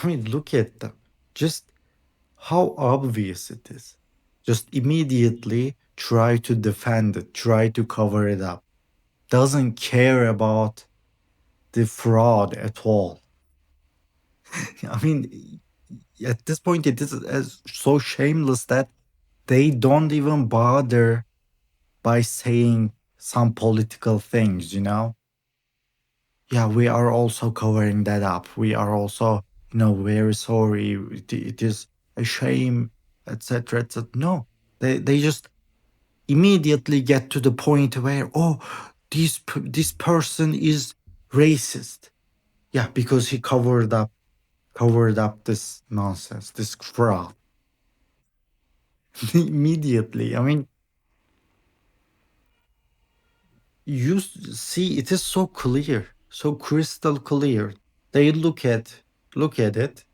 I mean, look at them. Just how obvious it is. Just immediately try to defend it, try to cover it up. Doesn't care about the fraud at all. I mean, at this point, it is as so shameless that they don't even bother by saying some political things, Yeah, we are also covering that up. We are also, very sorry. It is a shame, etc., etc. No, they just immediately get to the point where, oh, this person is racist. Yeah, because he covered up this nonsense, this fraud. Immediately. I mean, see, it is so clear, so crystal clear. They look at it,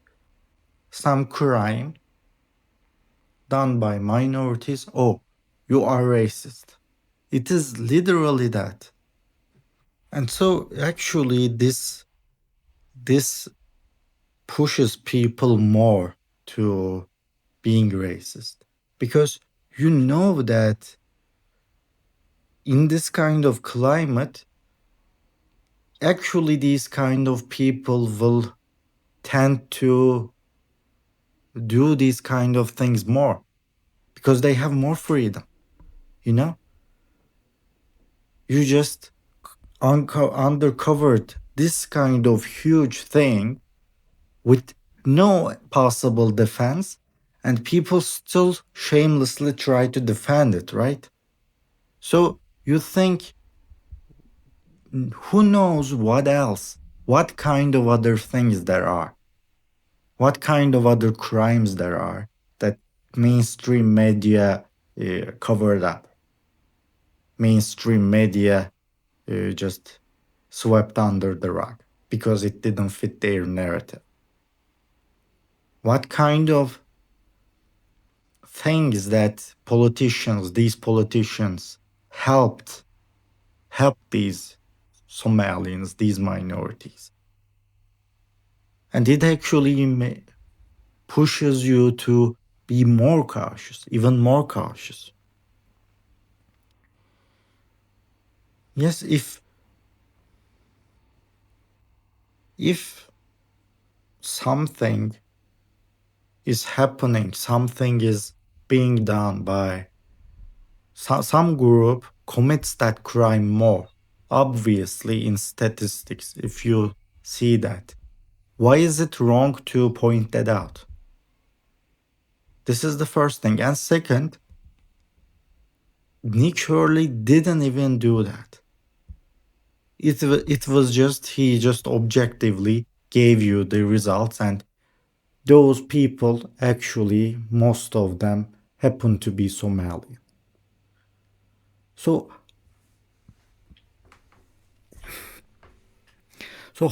some crime done by minorities. Oh, you are racist. It is literally that. And so actually this pushes people more to being racist, because you know that in this kind of climate, actually these kind of people will tend to do these kind of things more because they have more freedom, you know you just undercovered this kind of huge thing with no possible defense, and people still shamelessly try to defend it, right? So you think, who knows what else, what kind of other things there are, what kind of other crimes there are that mainstream media covered up, mainstream media just swept under the rug because it didn't fit their narrative. What kind of things that these politicians help these Somalians, these minorities. And it actually pushes you to be more cautious, even more cautious. Yes, if something is happening, something is being done by some group commits that crime more, obviously in statistics, if you see that, why is it wrong to point that out? This is the first thing. And second, Nick Shirley didn't even do that. It was just, he just objectively gave you the results, and those people, actually, most of them happen to be Somali. So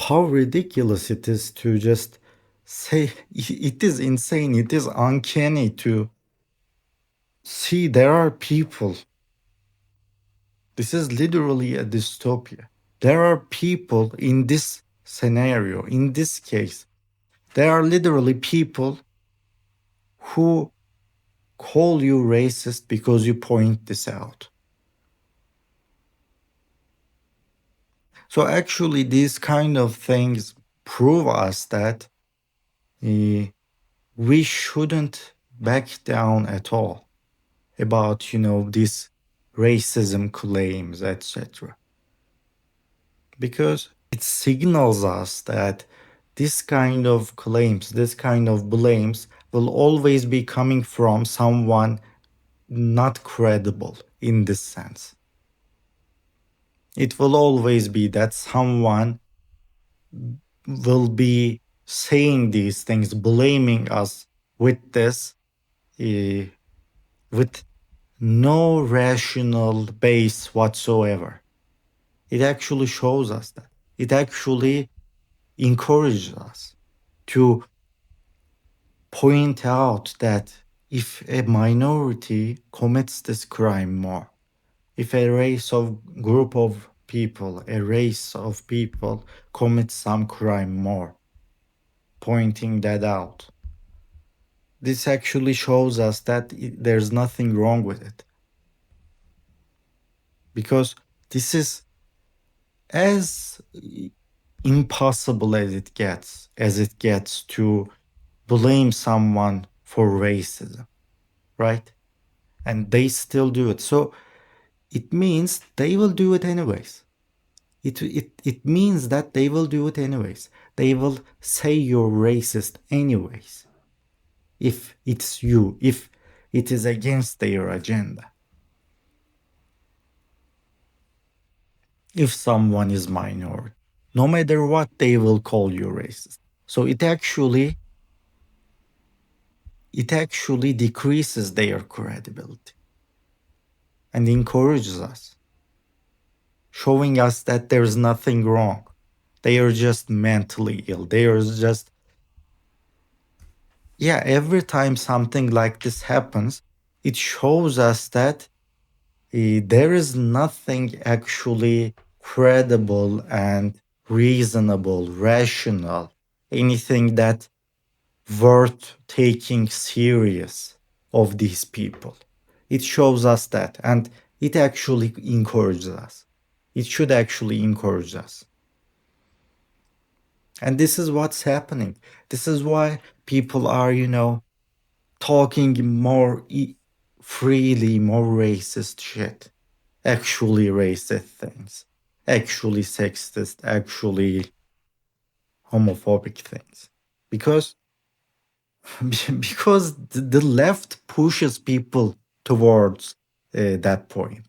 how ridiculous it is to just say, it is insane, it is uncanny to see there are people. This is literally a dystopia. There are people in this scenario, in this case, there are literally people who call you racist because you point this out. So actually, these kind of things prove us that we shouldn't back down at all about, these racism claims, etc. Because it signals us that this kind of claims, this kind of blames will always be coming from someone not credible in this sense. It will always be that someone will be saying these things, blaming us with this, with no rational base whatsoever. It actually shows us that. It actually encourages us to point out that if a minority commits this crime more, if a race of people commits some crime more, pointing that out. This actually shows us that there's nothing wrong with it. Because this is as impossible as it gets to blame someone for racism, right? And they still do it. So it means they will do it anyways. It means that they will do it anyways. They will say you're racist anyways. If it's you, if it is against their agenda. If someone is minority, no matter what, they will call you racist. So it actually decreases their credibility and encourages us, showing us that there's nothing wrong. They are just mentally ill. They are just, yeah, every time something like this happens, it shows us that there is nothing actually credible and reasonable, rational, anything that worth taking serious of these people. It shows us that, and it actually encourages us. It should actually encourage us. And this is what's happening. This is why people are, talking more freely, more racist shit, actually racist things, actually sexist, actually homophobic things. Because because the left pushes people towards that point.